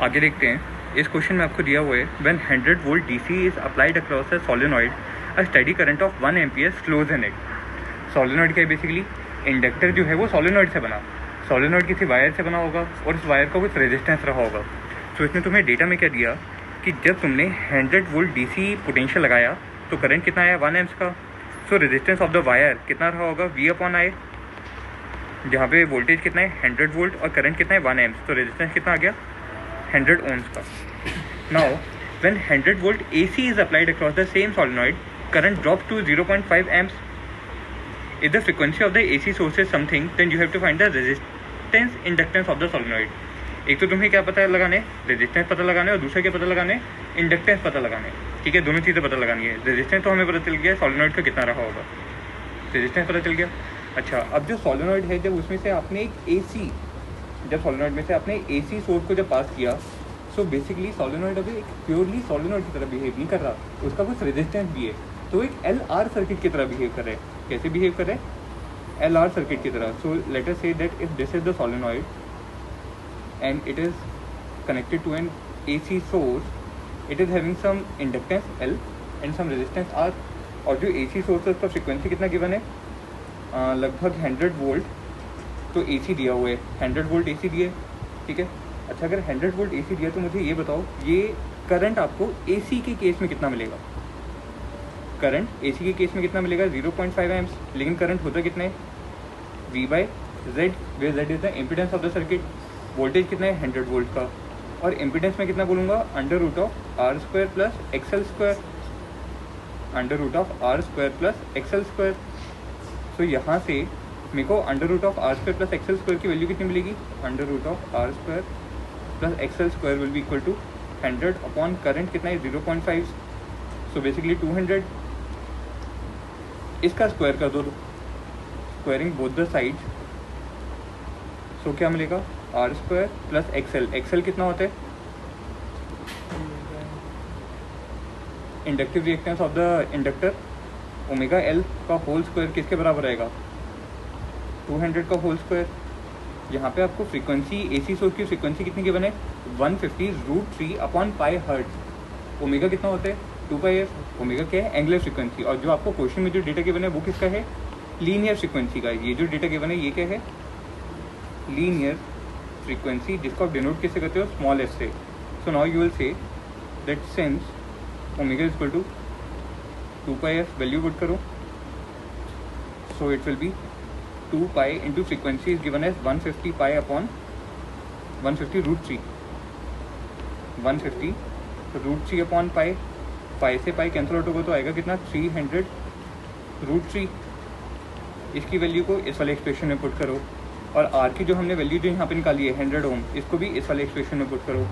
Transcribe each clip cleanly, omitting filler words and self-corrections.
आगे देखते हैं। इस क्वेश्चन में आपको दिया हुआ है when 100 volt DC is applied across a solenoid a steady current of 1 ampere flows in it. Solenoid क्या है? बेसिकली इंडक्टर जो है वो सोलेनॉइड से बना, सोलेनॉइड किसी वायर से बना होगा और उस वायर का कुछ रेजिस्टेंस रहा होगा। तो इसने तुम्हें डेटा में क्या दिया कि जब तुमने 100 वोल्ट डीसी पोटेंशियल लगाया तो करंट कितना आया? 1 एम्प्स का। सो रेजिस्टेंस ऑफ द वायर कितना रहा होगा? V/I, जहाँ पे वोल्टेज कितना है? 100 वोल्ट और करंट कितना है? 1 एम्प्स। तो रेजिस्टेंस कितना आ गया? 100 ohms का। Now when 100 volt AC is applied across the same solenoid, current drop to 0.5 amps. If the frequency of the AC source is something, then you have to find the resistance inductance of the solenoid. एक तो तुम्हें क्या पता लगाने? Resistance पता लगाने, और दूसरा क्या पता लगाने? इंडक्टेंस पता लगाने। ठीक है, दोनों चीज़ें पता लगानी है। रेजिस्टेंस तो हमें पता चल गया सोलेनॉइड का कितना रहा होगा, रेजिस्टेंस पता चल गया। अच्छा, अब जो सोलेनॉइड है जब उसमें से आपने एक AC, जब सोलेनॉइड में से आपने AC सोर्स को जब पास किया, सो बेसिकली सोलेनॉइड अभी एक प्योरली सोलेनॉइड की तरह बिहेव नहीं कर रहा, उसका कुछ रेजिस्टेंस भी है। तो एक LR सर्किट की तरह बिहेव कर रहे हैं। कैसे बिहेव कर रहे हैं? LR सर्किट की तरह। सो let us say that if this is the solenoid and it is connected to an AC source, it is having some inductance L and some resistance R। और जो AC सोर्स है उसका frequency कितना given है? लगभग 100 volt. तो AC दिया हुआ है, 100 वोल्ट AC दिए। ठीक है, अच्छा अगर 100 वोल्ट AC दिया तो मुझे ये बताओ ये करंट आपको AC के केस में कितना मिलेगा? करंट AC के केस में कितना मिलेगा? 0.5 एम्प्स। लेकिन करंट होता कितना है? V/Z, way Z is the impedance of the circuit. Voltage कितना है? 100 वोल्ट का। और इम्पिडेंस में कितना बोलूँगा? √R² plus XL², √R² plus XL²। तो यहाँ से मेरे को √R² प्लस XL² की वैल्यू कितनी मिलेगी? √R² plus XL² will be equal to 100 upon current कितना है? 0.5। So basically 200। इसका स्क्वायर कर दो, squaring both the side. So क्या मिलेगा? R² प्लस XL कितना होता है? Inductive reactance of the inductor, ω/L का होल स्क्वायर किसके बराबर आएगा? 200 का होल स्क्वायर। यहाँ पे आपको फ्रीक्वेंसी AC सोर्स की फ्रीक्वेंसी कितनी गिवन है? 150√3 अपॉन पाई हर्ट्ज। ओमेगा कितना होता है? 2πf। ओमेगा क्या है? Angular frequency. और जो आपको क्वेश्चन में जो डेटा गिवन है वो किसका है? लीनियर फ्रीक्वेंसी का। ये जो डेटा गिवन है ये क्या है? लीनियर फ्रीक्वेंसी, जिसको आप डिनोट किससे करते हो? स्मॉल f से। So now you will say that since omega is equal to 2πf, value put करो। So it will be 2π into frequency is given as 150 pi upon 150√3, 150√3 upon pi. Pi से pi cancel out होगा तो आएगा कितना? 300√3। इसकी value को इस वाले एक्सप्रेशन में पुट करो, और आर की जो हमने वैल्यू जो यहाँ पे निकाली है 100 ओम, इसको भी इस वाले एक्सप्रेशन में पुट करो।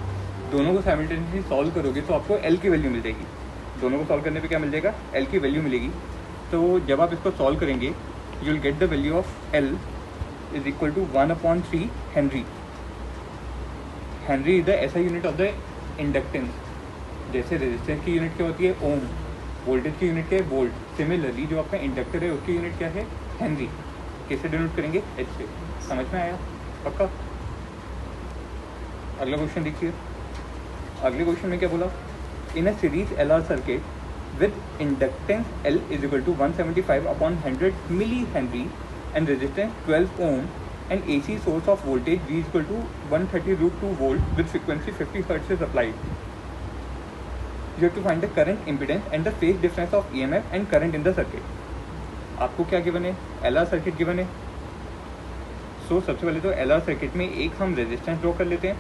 दोनों को साइमल्टेनियसली सॉल्व करोगे तो आपको एल की वैल्यू मिल जाएगी। दोनों को सॉल्व करने पे क्या मिल जाएगा? एल की वैल्यू मिलेगी। तो जब आप इसको सॉल्व करेंगे you will get the value of L is equal to 1/3 henry. Henry is the ऐसा यूनिट ऑफ द इंडक्टेंस। जैसे रेजिस्टेंस की यूनिट क्या होती है? ओम। वोल्टेज की यूनिट क्या है? वोल्ट। सिमिलरली जो आपका इंडक्टर है उसकी यूनिट क्या है? हेनरी। कैसे डिनोट करेंगे? एच से। समझ में आया? पक्का? अगला क्वेश्चन देखिए। अगले क्वेश्चन में क्या बोला? In a series LR circuit with inductance L is equal to 175 upon 100 millihenry and resistance 12 ohm and AC source of voltage V is equal to 130√2 volt with frequency 50 Hz is applied. You have to find the current impedance and the phase difference of EMF and current in the circuit. आपको क्या given है? LR circuit given है। सो सबसे पहले तो LR circuit में एक हम रेजिस्टेंस ड्रॉ कर लेते हैं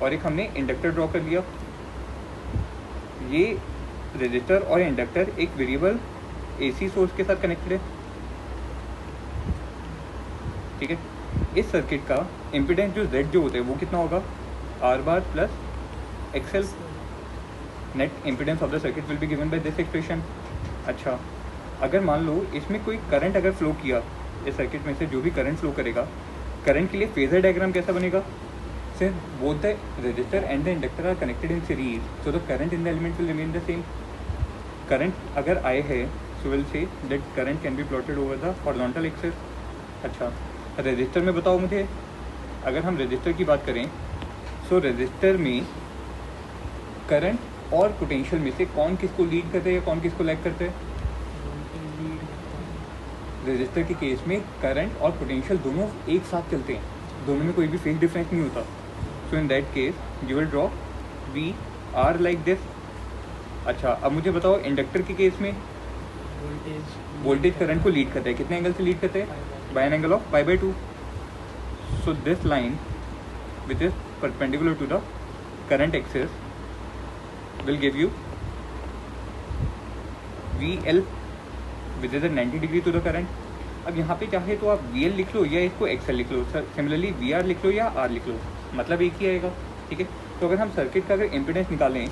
और एक हमने इंडक्टर ड्रॉ कर लिया। ये रेजिस्टर और इंडक्टर एक वेरिएबल AC सोर्स के साथ कनेक्टेड है। ठीक है, इस सर्किट का इम्पिडेंस जो Z जो होता है वो कितना होगा? R bar plus XL। Net impedance of the circuit will be given by this expression. अच्छा, अगर मान लो इसमें कोई करंट अगर फ्लो किया, इस सर्किट में से जो भी करंट फ्लो करेगा, करंट के लिए फेजर डायग्राम कैसा बनेगा? Since both the resistor and the inductor are connected in series, so the current in the element will remain the same. Current अगर I है, so we'll say that current can be plotted over the horizontal axis. अच्छा, resistor में बताओ मुझे, अगर हम resistor की बात करें, सो रजिस्टर में करंट और पोटेंशियल में से कौन किसको लीड करते हैं या कौन किसको लैग करते हैं? रजिस्टर के केस में करंट और पोटेंशियल दोनों एक साथ चलते हैं, दोनों में कोई भी फेज डिफरेंस नहीं होता. So in that case you will draw V R like this. अच्छा, अब मुझे बताओ इंडक्टर के केस में वोल्टेज करंट को लीड करता है, कितने एंगल से लीड करते हैं? By an angle of π/2. So this line which is perpendicular to the current axis will give you VL which is 90 degree to the current. अब यहाँ पे चाहे तो आप VL लिख लो या इसको XL लिख लो. सिमिलरली VR लिख लो या R लिख लो, मतलब एक ही आएगा. ठीक है, तो अगर हम सर्किट का अगर इम्पिडेंस निकालें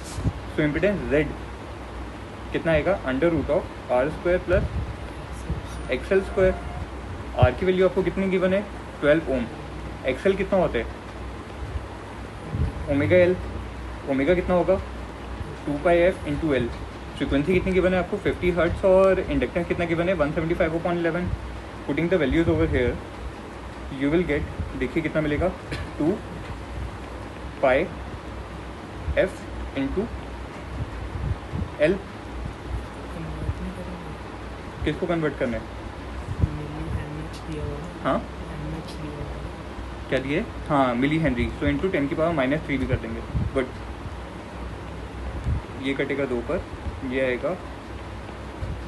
तो इम्पिडेंस Z कितना आएगा? √R² plus XL². R की वैल्यू आपको कितनी गिवन है? 12 ओम. XL कितना होता है? ω/L. ओमेगा कितना होगा? 2πf × L. फ्रीक्वेंसी कितनी गिवन है आपको? 50 हर्ट्स. और इंडक्टेंस कितना गिवन है? 175/11. Putting the values over here you will gate, देखिए कितना मिलेगा? 2πf × L. किसको कन्वर्ट करना है? हाँ, क्या दिए? हाँ, मिली हेनरी. सो इंटू 10⁻³ भी कर देंगे. गुड. ये कटेगा 2 पर, ये आएगा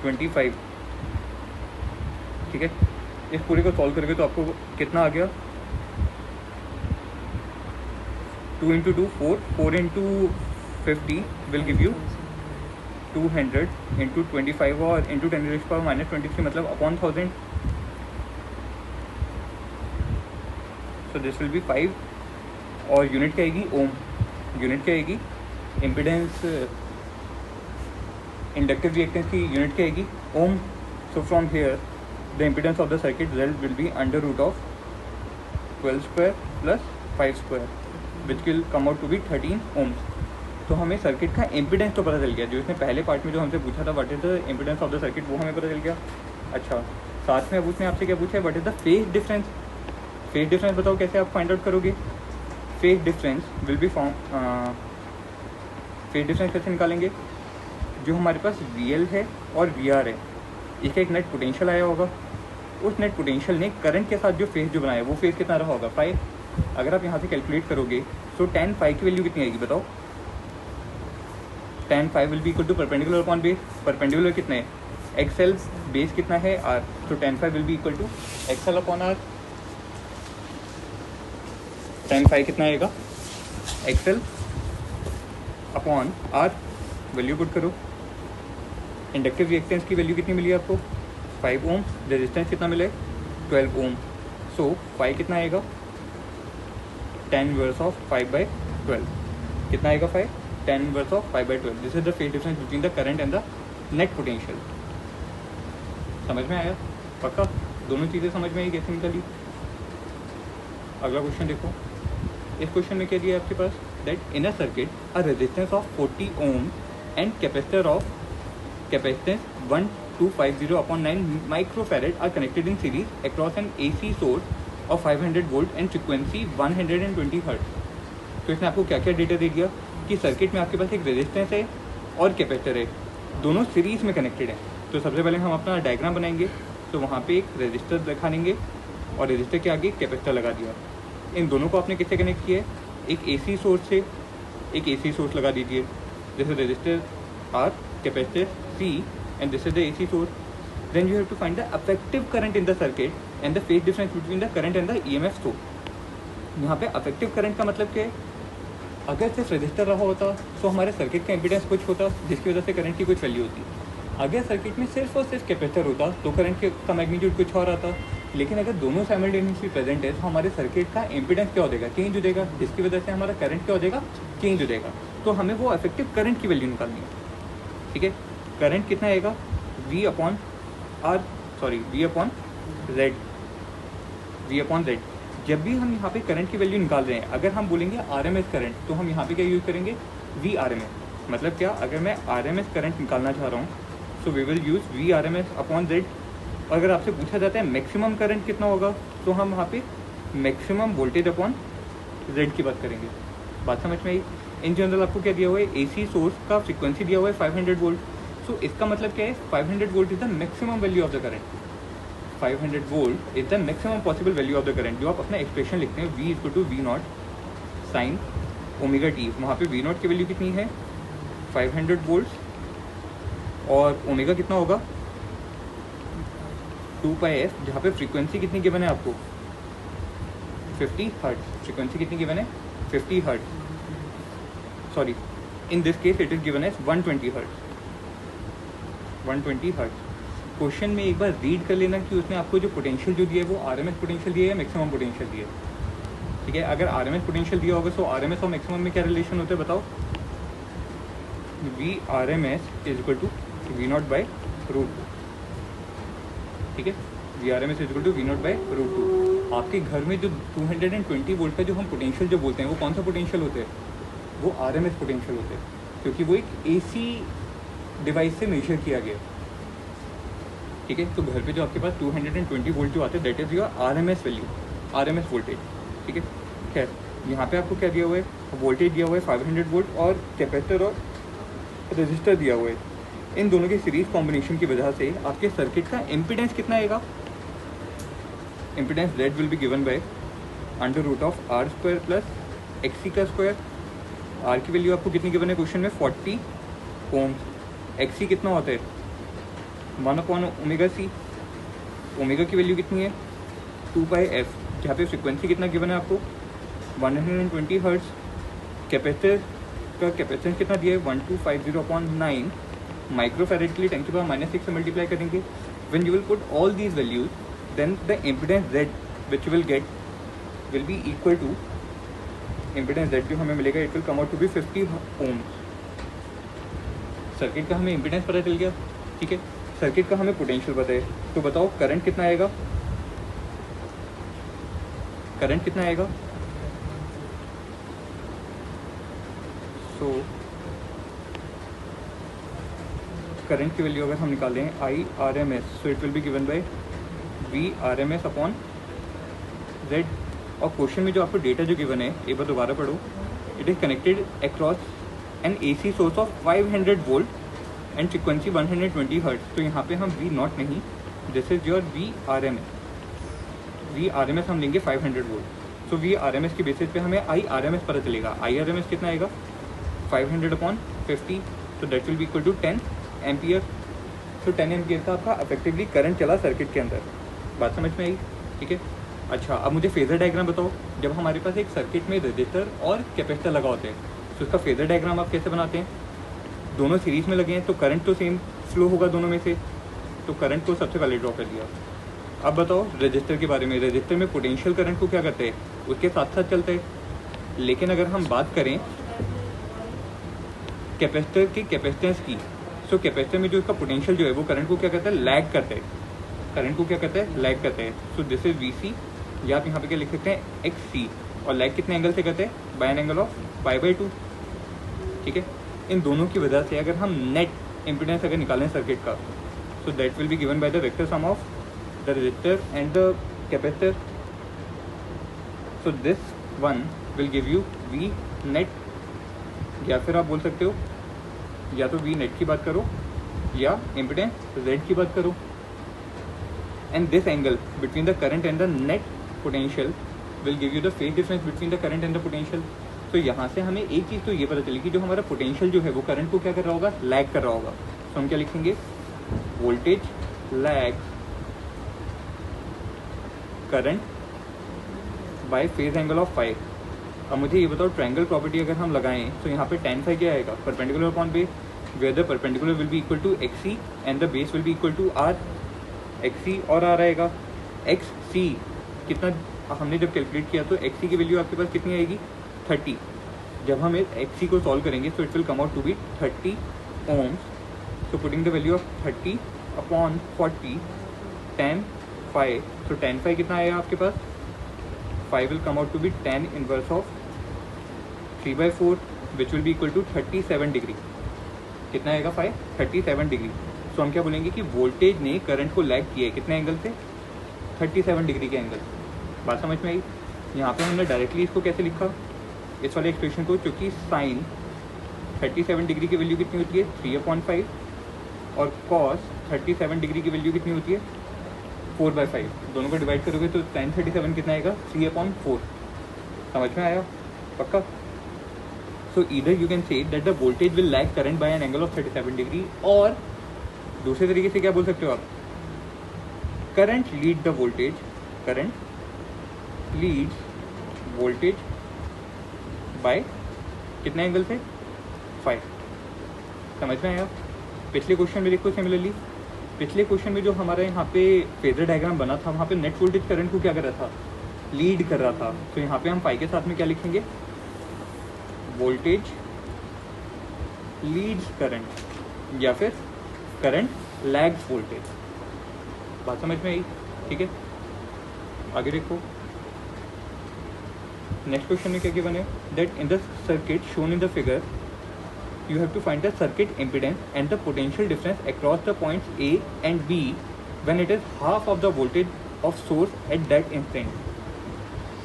25. ठीक है, इस पूरे को सॉल्व करोगे तो आपको कितना आ गया? 2 × 2 4, 4 × 50 विल गिव यू 200 × 25 और × 10⁻23 मतलब upon 1000. So this will be 5. और यूनिट क्या आएगी? ओम. यूनिट क्या आएगी? इम्पिडेंस, इंडक्टिव रिएक्टेंस की यूनिट क्या आएगी? Ohm. So from here the impedance of the circuit Z will be √12² plus 5² which will come out to be 13 ohms. तो हमें सर्किट का इम्पिडेंस तो पता चल गया, जो इसने पहले पार्ट में जो हमसे पूछा था what is the impedance of the circuit, वो हमें पता चल गया. अच्छा, साथ में अब उसने आपसे क्या पूछा है? What is the phase difference. Phase difference बताओ कैसे आप फाइंड आउट करोगे? Phase difference will be phase difference कैसे निकालेंगे? जो हमारे पास VL है और VR है, इसका एक नेट पोटेंशियल आया होगा. उस नेट पोटेंशियल ने करंट के साथ जो फेज जो बनाया वो फेज कितना रहा होगा? फाई. अगर आप यहाँ से कैलकुलेट करोगे तो tan phi की वैल्यू कितनी आएगी बताओ? tan phi will be equal to perpendicular upon base. Perpendicular कितना है? XL. बेस कितना है? R. तो tan phi will be equal to XL upon R. tan phi कितना आएगा? XL upon R. Value put करो. इंडक्टिव रिएक्टेंस की value कितनी मिली आपको? 5 ओम. रेजिस्टेंस कितना मिले? 12 ओम. सो फाई कितना आएगा? tan inverse of 5/12. कितना आएगा phi? tan inverse of 5/12. This is the phase difference between the current and the net potential. समझ में आया? पक्का? दोनों चीज़ें समझ में आई कैसे निकली? अगला क्वेश्चन देखो. इस क्वेश्चन में क्या दिया है आपके पास? That in a circuit a resistance of 40 ohm and capacitor of capacitance 1250/9 microfarad are connected in series across an AC source of 500 volt and frequency 120 hertz. तो इसने आपको क्या क्या डेटा दे दिया कि सर्किट में आपके पास एक रेजिस्टेंस है और कैपेसिटर है, दोनों सीरीज में कनेक्टेड है. तो सबसे पहले हम अपना डायग्राम बनाएंगे. तो वहाँ पे एक रेजिस्टर दिखा देंगे और रेजिस्टर के आगे कैपेसिटर लगा दिया. इन दोनों को आपने किससे कनेक्ट किया है? एक AC सोर्स से एक AC सोर्स लगा दीजिए. जैसे resistor R, capacitor C and this is the AC source. Then you have to find the effective current in the circuit and the phase difference between the current and the EMF source. यहाँ पे effective current का मतलब क्या है? अगर सिर्फ register रहा होता तो हमारे सर्किट का इम्पिडेंस कुछ होता जिसकी वजह से करंट की कुछ वैल्यू होती. अगर सर्किट में सिर्फ और सिर्फ कैपेसिटर होता तो करंट का मैग्नीट्यूड कुछ और आता. लेकिन अगर दोनों साइमल्टेनियसली प्रेजेंट है तो हमारे सर्किट का इम्पिडेंस क्या हो जाएगा? चेंज हो जाएगा, जिसकी वजह से हमारा करंट क्या हो जाएगा? चेंज हो जाएगा. तो हमें वो इफेक्टिव करंट की वैल्यू निकालनी है. ठीक है, करंट कितना आएगा? V upon Z. जब भी हम यहाँ पे करंट की वैल्यू निकाल रहे हैं, अगर हम बोलेंगे RMS करंट तो हम यहाँ पे क्या यूज़ करेंगे? VRMS. मतलब क्या? अगर मैं RMS करंट निकालना चाह रहा हूँ so we will use VRMS upon Z. और अगर आपसे पूछा जाता है मैक्सिमम करंट कितना होगा तो हम वहाँ पे मैक्सिमम वोल्टेज अपॉन Z की बात करेंगे. बात समझ में आई। इन जनरल आपको क्या दिया हुआ है, AC सोर्स का फ्रीक्वेंसी दिया हुआ है 500 वोल्ट। सो इसका मतलब क्या है, 500 volt is the maximum value of the current. 500 volt is the maximum possible value of the current. जो आप अपना एक्सप्रेशन लिखते हैं V equal to V0 sine omega T, वहाँ पे V0 की वैल्यू कितनी है 500 वोल्ट और ओमेगा कितना होगा 2πf, जहाँ पे फ्रीक्वेंसी कितनी गिवन है आपको 50 हर्ट्ज। फ्रीक्वेंसी कितनी गिवन है 50 hertz, sorry in this case it is given as 120 hertz. 120 hertz. Question में एक बार रीड कर लेना कि उसने आपको जो पोटेंशियल जो दिया है वो आरएमएस पोटेंशियल दिया है या मैक्सिमम पोटेंशियल दिया है। ठीक है, अगर आरएमएस पोटेंशियल दिया होगा तो आरएमएस और मैक्सिमम में क्या रिलेशन होता है बताओ। V R M S is equal to V0 by √2। ठीक है, V R M S is equal to V0 by √2। आपके घर में जो 220 वोल्ट का जो हम पोटेंशियल जो बोलते हैं वो कौन सा पोटेंशियल होते हैं, वो आरएमएस पोटेंशियल होते हैं, क्योंकि वो एक AC डिवाइस से मेजर किया गया। ठीक है, तो घर पे जो आपके पास 220 वोल्ट जो आते हैं that is your RMS value, RMS voltage. ठीक है, खैर यहाँ पे आपको क्या दिया हुआ है, वोल्टेज दिया हुआ है 500 वोल्ट और कैपेसिटर और रजिस्टर दिया हुआ है। इन दोनों के सीरीज कॉम्बिनेशन की वजह से आपके सर्किट का इम्पिडेंस कितना आएगा, impedance Z will be given by √R² plus XC का स्क्वायर। R की वैल्यू आपको कितनी गिवन है क्वेश्चन में 40 ओम्स। XC कितना होता है 1/ωc। ओमेगा की वैल्यू कितनी है 2πf, जहाँ पे फ्रीक्वेंसी कितना गिवन है आपको 120 हर्ट्ज। कैपेसिटर का कैपेसिटेंस कितना दिया है 1250/9 माइक्रोफैरेड के लिए 10⁻⁻6 से मल्टीप्लाई करेंगे। When you will put all these values then the impedance Z which will get will be equal to, impedance Z जो हमें मिलेगा it will come out to be 50 ohms. Circuit का हमें इम्पिडेंस पता चल गया। ठीक है, सर्किट का हमें पोटेंशियल पता है, तो बताओ करंट कितना आएगा, करंट कितना आएगा। सो करंट की वैल्यू अगर हम निकालें IRMS, so it will be given by VRMS upon Z। और क्वेश्चन में जो आपको डेटा जो गिवन है एक बार दोबारा पढ़ो, it is connected across N AC source of 500 volt and frequency 120 hertz. तो यहाँ पे हम V0 नहीं, this is your VRMS। VRMS हम लेंगे 500 वोल्ट। सो VRMS के बेसिस पे हमें IRMS पता चलेगा। IRMS कितना आएगा 500/50, तो that will be equal to 10 ampere. तो 10 एम्पियर का आपका इफेक्टिवली करंट चला सर्किट के अंदर। बात समझ में आई। ठीक है, अच्छा अब मुझे फेजर डायग्राम बताओ। जब हमारे पास एक सर्किट में रजिस्टर और कैपेसिटर लगा होते हैं तो उसका फेजर डायग्राम आप कैसे बनाते हैं, दोनों सीरीज में लगे हैं तो करंट तो सेम फ्लो होगा दोनों में से, तो करंट को सबसे पहले ड्रॉ कर दिया। अब बताओ रजिस्टर के बारे में, रजिस्टर में पोटेंशियल करंट को क्या करते हैं, उसके साथ साथ चलते हैं। लेकिन अगर हम बात करें कैपेसिटर की कैपेसिटेंस की, सो कैपेसिटर में जो इसका पोटेंशियल जो है वो करंट को क्या करता है, लैग करता है। करंट को क्या करता है, लैग करता है। सो दिस इज VC, या आप यहाँ पे क्या लिख सकते हैं XC, और लैग कितने एंगल से करते हैं, बाय एन एंगल ऑफ π/2। ठीक है, इन दोनों की वजह से अगर हम नेट इम्पिडेंस अगर निकालें सर्किट का, सो that will be given by the vector sum of the register and the capacitor. So this one will give you V net, या फिर आप बोल सकते हो या तो V नेट की बात करो या इम्पिडेंस Z की बात करो। And this angle between the current and the net potential will give you the phase difference between the current and the potential. तो यहाँ से हमें एक चीज़ तो ये पता चली कि जो हमारा पोटेंशियल जो है वो करंट को क्या कर रहा होगा, लैग कर रहा होगा। तो हम क्या लिखेंगे, voltage lag current by phase angle of five. अब मुझे ये बताओ ट्रायंगल प्रॉपर्टी अगर हम लगाएं तो यहाँ पे tan फाई क्या आएगा, perpendicular upon base, where the perpendicular will be equal to XC and the base will be equal to R। XC और R आएगा। XC कितना हमने जब कैलकुलेट किया तो XC की वैल्यू आपके पास कितनी आएगी 30। जब हम XC को सॉल्व करेंगे तो it will come out to be 30 ohms। So putting the value of 30 upon 40 tan phi, तो tan फाई कितना आएगा आपके पास, 5 will come out to be tan inverse of 3/4 which will be equal to 37 degree. कितना आएगा 5, 37 degree. सो हम क्या बोलेंगे कि वोल्टेज ने करंट को लैग किया है कितने एंगल से, 37 डिग्री के एंगल। बात समझ में आई। यहाँ पे हमने डायरेक्टली इसको कैसे लिखा, इस वाले एक्सप्रेशन को, चूँकि साइन 37 डिग्री की वैल्यू कितनी होती है 3/5 और कॉस 37 डिग्री की वैल्यू कितनी होती है 4/5, दोनों को डिवाइड करोगे तो साइन 37 कितना आएगा 3/4। समझ में आया? पक्का? सो either you can say that the voltage will lag current by an angle of 37 degree, और दूसरे तरीके से क्या बोल सकते हो आप, current lead the voltage, current Leeds voltage bye कितने एंगल से 5। समझ में आया? पिछले क्वेश्चन में देखो सिमिलरली, पिछले क्वेश्चन में जो हमारे यहाँ पे फेजर डायग्राम बना था वहाँ पे नेट वोल्टेज करंट को क्या कर रहा था, लीड कर रहा था। तो यहाँ पे हम फाई के साथ में क्या लिखेंगे, वोल्टेज लीड्स करंट या फिर करंट लैग्स वोल्टेज। बात समझ में आई? ठीक है, आगे देखो। नेक्स्ट क्वेश्चन में क्या गिवन है, that in the circuit shown in the figure you have to find the circuit impedance and the potential difference across the points A and B when it is half of the voltage of source at that instant।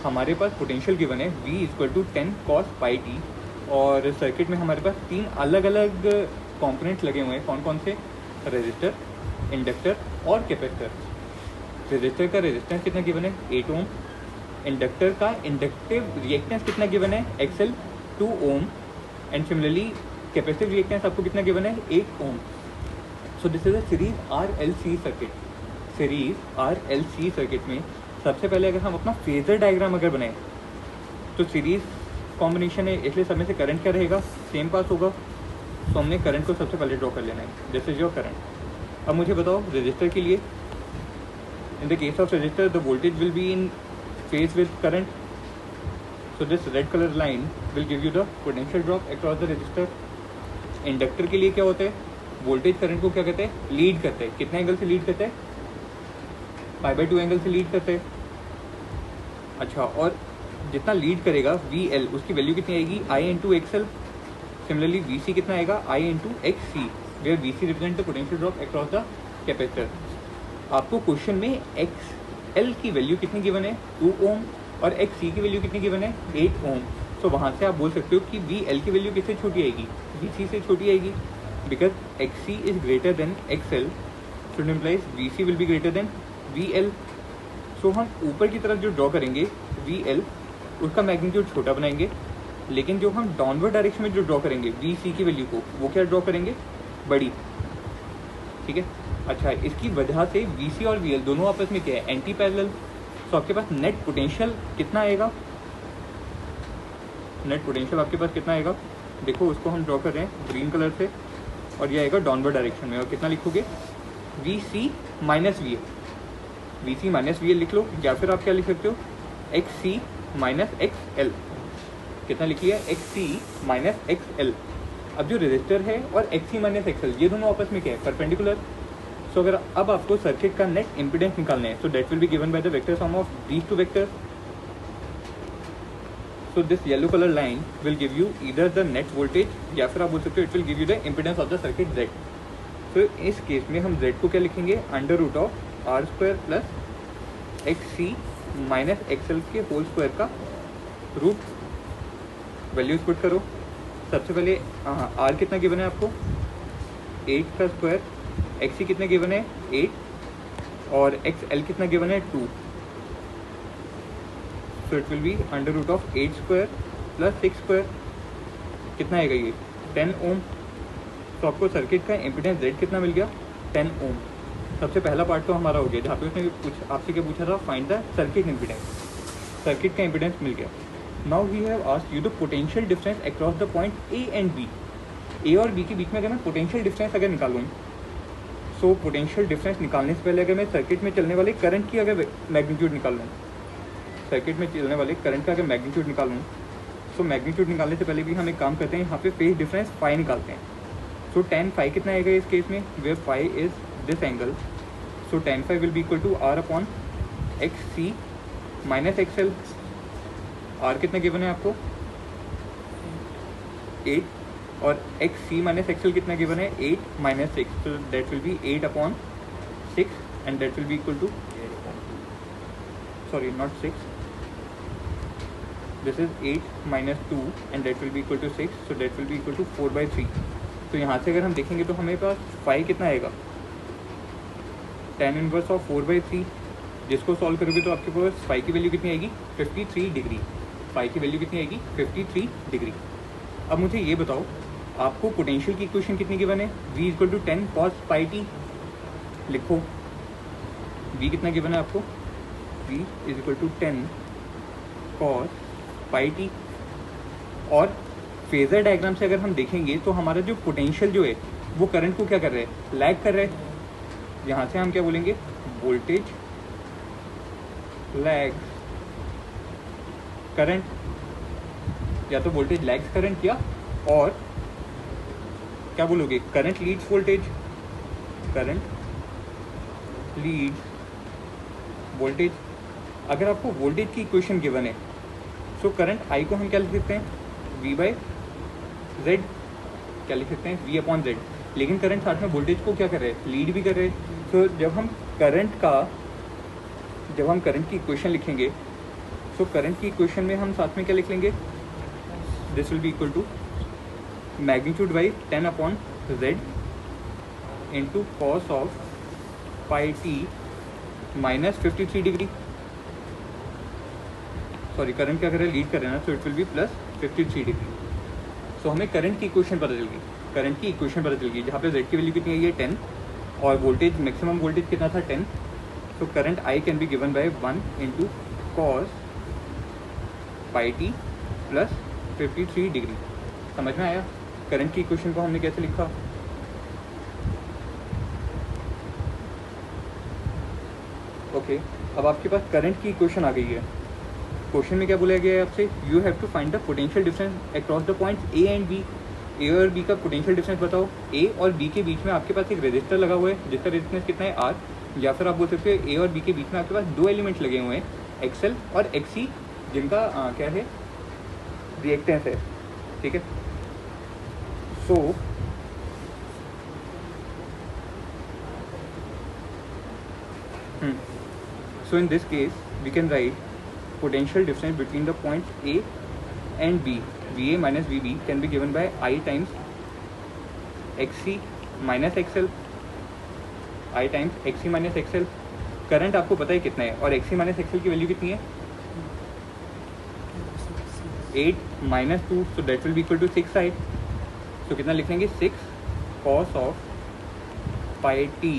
हमारे पास potential given है V = 10 cos pi t, और circuit में हमारे पास 3 अलग अलग components लगे हुए हैं। कौन कौन से? रेजिस्टर, इंडक्टर और कैपेसिटर। रेजिस्टर का रेजिस्टेंस कितना गिवन है 8 ओम, इंडक्टर का इंडक्टिव रिएक्टेंस कितना गिवन है XL 2 ohm, and similarly capacitive reactance आपको कितना गिवन है 8 ohm. So this is a series RLC circuit. Series RLC circuit में सबसे पहले अगर हम अपना फेजर डायग्राम अगर बनाएं तो सीरीज कॉम्बिनेशन है, इसलिए सब में से करंट क्या रहेगा, सेम पास होगा। तो हमने करंट को सबसे पहले ड्रॉ कर लेना है, दिस इज योर करंट। अब मुझे बताओ रेजिस्टर के लिए, in the case of resistor the voltage will be in phase with current, so this red colour line will give you the potential drop across the resistor. Inductor के लिए क्या होता है, वोल्टेज करंट को क्या कहते हैं, लीड करते हैं। कितने एंगल से लीड करते हैं, π/2 एंगल से लीड करते हैं। अच्छा, और जितना लीड करेगा VL उसकी वैल्यू कितनी आएगी I × XL। सिमिलरली VC कितना आएगा I × XC, where VC represent the potential drop across the capacitor. आपको क्वेश्चन में XL की वैल्यू कितनी गिवन है 2 ओम और XC की वैल्यू कितनी गिवन है 8 ओम। तो वहाँ से आप बोल सकते हो कि VL की वैल्यू किससे छोटी आएगी, VC से छोटी आएगी, because XC is greater than XL, so it implies VC will be greater than VL। सो हम ऊपर की तरफ जो ड्रॉ करेंगे VL उसका मैग्नीट्यूड छोटा बनाएंगे, लेकिन जो हम डाउनवर्ड डायरेक्शन में जो ड्रॉ करेंगे VC की वैल्यू को, वो क्या ड्रॉ करेंगे, बड़ी। ठीक है। अच्छा, इसकी वजह से VC और VL दोनों आपस में क्या है, एंटी पैरेलल। तो आपके पास नेट पोटेंशियल कितना आएगा, नेट पोटेंशियल आपके पास कितना आएगा, देखो उसको हम ड्रॉ कर रहे हैं ग्रीन कलर से, और ये आएगा डाउनवर्ड डायरेक्शन में। और कितना लिखोगे, VC - VL, VC - VL लिख लो, या फिर आप क्या लिख सकते हो, XC - XL। कितना लिखिए, XC - XL। अब जो रेजिस्टर है और XC - XL ये दोनों आपस में क्या है, परपेंडिकुलर। सो अगर अब आपको सर्किट का नेट इम्पीडेंस निकालना है, सो that will be given by the vector sum of these two vectors. So this yellow colour line will give you either the net voltage, या फिर आप बोल सकते हो it will give you the impedance of the circuit Z। तो इस case में हम Z को क्या लिखेंगे, √R² + XC - XL के होल स्क्वायर का रूट। वैल्यूज पुट करो। सबसे पहले R कितना गिवन है आपको, 8 का स्क्वायर, XC कितना गिवन है 8, और XL कितना गिवन है 2। सो इट विल बी √8² + 6²। कितना आएगा ये, 10 ओम। तो आपको सर्किट का इम्पीडेंस Z कितना मिल गया, 10 ओम। सबसे पहला पार्ट तो हमारा हो गया, जहाँ पे उसने आपसे क्या पूछा था, find the circuit impedance. Circuit का इम्पीडेंस मिल गया। Now we have asked you the potential difference across the point A and B। A और B के बीच में अगर मैं पोटेंशियल डिफरेंस अगर निकालूँ, सो पोटेंशियल डिफरेंस निकालने से पहले अगर मैं सर्किट में चलने वाले करंट की अगर मैग्नीट्यूड निकाल लूँ, सर्किट में चलने वाले करंट का अगर मैग्नीट्यूड निकालूँ, सो मैग्नीट्यूड निकालने से पहले भी हम एक काम करते हैं, यहाँ पे फेज डिफरेंस फाई निकालते हैं। सो tan फाई कितना आएगा इस केस में, where phi is this angle. So tan phi will be equal to R/XC - XL। R कितना गिवन है आपको 8, और XC - XL कितना गिवन है 8 - 6। तो that will be 8/6, and that will be equal to, sorry not 6, this is 8 minus 2 and that will be equal to 6, so that will be equal to 4/3। तो यहाँ से अगर हम देखेंगे तो हमें पास फाई कितना आएगा, tan इनवर्स ऑफ 4/3। जिसको सॉल्व करोगे तो आपके पास फाई की वैल्यू कितनी आएगी, 53 डिग्री। फाई की वैल्यू कितनी आएगी, 53 डिग्री। अब मुझे ये बताओ आपको पोटेंशियल की इक्वेशन कितनी गिवन है, v equal to 10 cos pi t. लिखो v कितना गिवन है आपको, v is equal to 10 cos pi t. और फेजर डायग्राम से अगर हम देखेंगे तो हमारा जो पोटेंशियल जो है वो करंट को क्या कर रहा है, लैग कर रहा है। यहाँ से हम क्या बोलेंगे, वोल्टेज लैग करंट, या तो वोल्टेज लैग्स करंट या और क्या बोलोगे, current Leeds voltage, current Leeds voltage. अगर आपको वोल्टेज की इक्वेशन गिवन है तो करंट आई को हम क्या लिख सकते हैं, v बाई जेड। क्या लिख सकते हैं, v अपॉन जेड। लेकिन करंट साथ में वोल्टेज को क्या कर रहे हैं, लीड भी कर रहे हैं। तो जब हम करंट की इक्वेशन लिखेंगे तो करंट की इक्वेशन में हम साथ में क्या लिख लेंगे, this will be equal to magnitude by 10 upon Z into cos of pi t minus 53 degree. Sorry, current क्या कर रहे हैं, लीड कर रहे हैं ना, तो it will be plus 53 degree. So हमें करंट की इक्वेशन पता चल गई, करंट की इक्वेशन पता चल गई जहाँ पे जेड की वैल्यू कितनी आई है 10 और वोल्टेज मैक्सिमम वोल्टेज कितना था 10। So current I can be given by 1 into cos pi T plus 53 degree. समझ में आया करंट की इक्वेशन को हमने कैसे लिखा। ओके, अब आपके पास करंट की इक्वेशन आ गई है। क्वेश्चन में क्या बोला गया है आपसे, you have to find the potential difference across the points A and B. A और बी का पोटेंशियल डिफरेंस बताओ। ए और बी के बीच में आपके पास एक रेजिस्टर लगा हुआ है जिसका रेजिस्टेंस कितना है आर, या फिर आप बोल सकते हो ए और बी के बीच में आपके पास दो एलिमेंट्स लगे हुए हैं एक्सएल और एक्सी, जिनका क्या है, रिएक्टेंस है। ठीक है, so in this case we can write potential difference between the points A and B, VA minus VB can be given by I times XC minus XL, I times XC minus XL। Current आपको पता है कितना है और XC minus XL की value कितनी है, 8 minus 2, so that will be equal to 6I। so कितना लिख लेंगे, 6 cos of pi t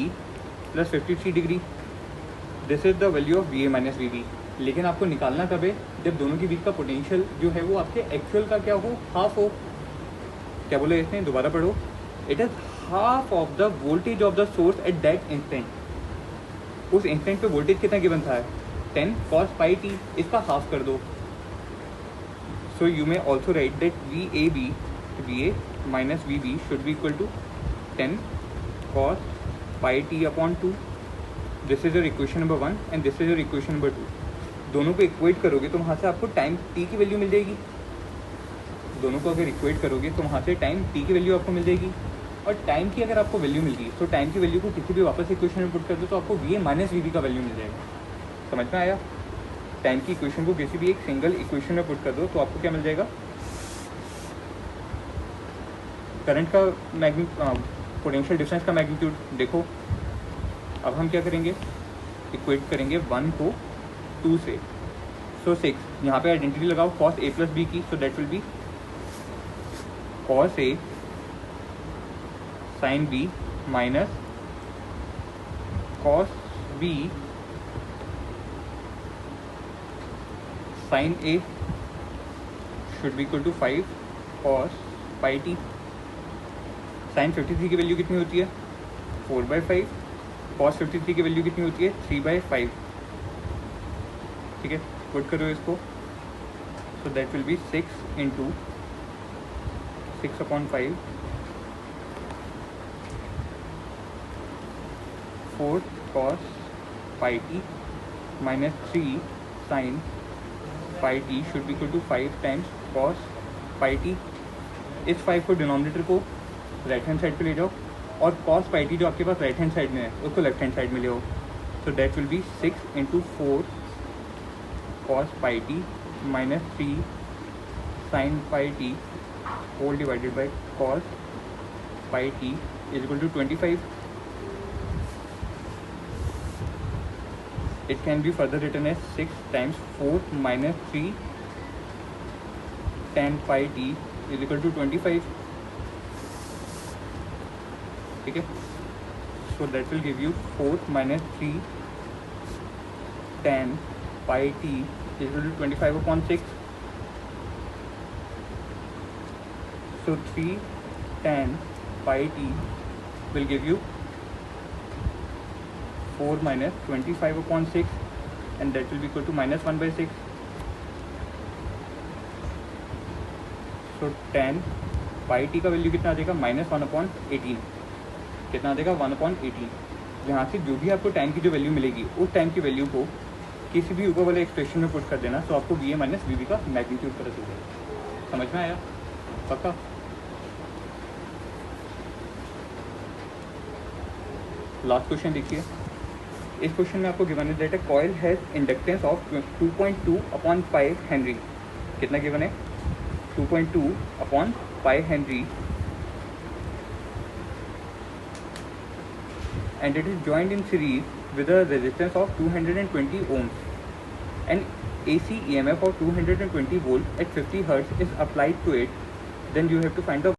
plus 53 degree. This is the value of VA minus VB। लेकिन आपको निकालना कब है, जब दोनों के बीच का पोटेंशियल जो है वो आपके एक्चुअल का क्या हो, हाफ हो। क्या बोले इसने, दोबारा पढ़ो, it is half of the voltage of the source at that instant. उस इंस्टेंट पे वोल्टेज कितना गिवन था, 10 cos पाई टी, इसका हाफ कर दो। So you may also write that VA minus VB should be equal to 10 cos pi t upon 2। This is your equation number 1 and this is your equation number 2। दोनों को equate करोगे तो वहाँ से आपको टाइम t की value मिल जाएगी। दोनों को अगर इक्वेट करोगे तो वहाँ से टाइम t की वैल्यू आपको मिल जाएगी। और टाइम की अगर आपको वैल्यू मिल गई तो टाइम की वैल्यू को किसी भी वापस इक्वेशन में पुट कर दो तो आपको VA माइनस VB का वैल्यू मिल जाएगा। समझ में आया, टाइम की इक्वेशन को किसी भी एक सिंगल इक्वेशन में पुट कर दो तो आपको क्या मिल जाएगा, करंट का पोटेंशियल डिफरेंस का मैग्नीट्यूड। देखो अब हम क्या करेंगे, इक्वेट करेंगे 1 को 2 से। सो 6, यहाँ पे आइडेंटिटी लगाओ cos A प्लस B की, so that will be cos A sin B minus cos B sin A should be equal to 5 cos pi t. Sine 53 की वैल्यू कितनी होती है, 4/5। cos 53 की वैल्यू कितनी होती है, 3/5। ठीक है, पुट करो इसको, so that will be 6 into 6/5 4 cos pi t minus 3 sine pi t should be equal to 5 times cos pi t. इस 5 को डिनोमिनेटर को राइट हैंड साइड पे ले जाओ और cos पाई टी जो आपके पास राइट हैंड साइड में है उसको लेफ्ट हैंड साइड में ले आओ। सो that will be 6 into 4 cos pi T minus 3 sin pi t whole divided by cos pi t is equal to 25. It can be further written as 6 times 4 minus 3 tan pi t is equal to 25. ठीक है, so that will give you 4 minus 3 tan pi t is equal to 25 upon 6. So 3 tan pi t will give you 4 minus 25 upon 6 and that will be equal to minus 1 by 6. So tan pi t का value कितना आ जाएगा, minus 1 upon 18. कितना आ जाएगा, 1 upon 18. यहाँ से जो भी आपको टाइम की जो वैल्यू मिलेगी उस टाइम की वैल्यू को किसी भी ऊपर वाले एक्सप्रेशन में पुट कर देना, तो आपको V A minus V B का मैग्नीट्यूड पता चल जाएगा. समझ में आया? पक्का? लास्ट क्वेश्चन देखिए. इस क्वेश्चन में आपको गिवन है that a coil has inductance of 2.2 upon pi Henry. कितना गिवन है, 2.2 upon pi Henry, and it is joined in series with a resistance of 220 ohms. An AC EMF of 220 volt at 50 hertz is applied to it. Then you have to find the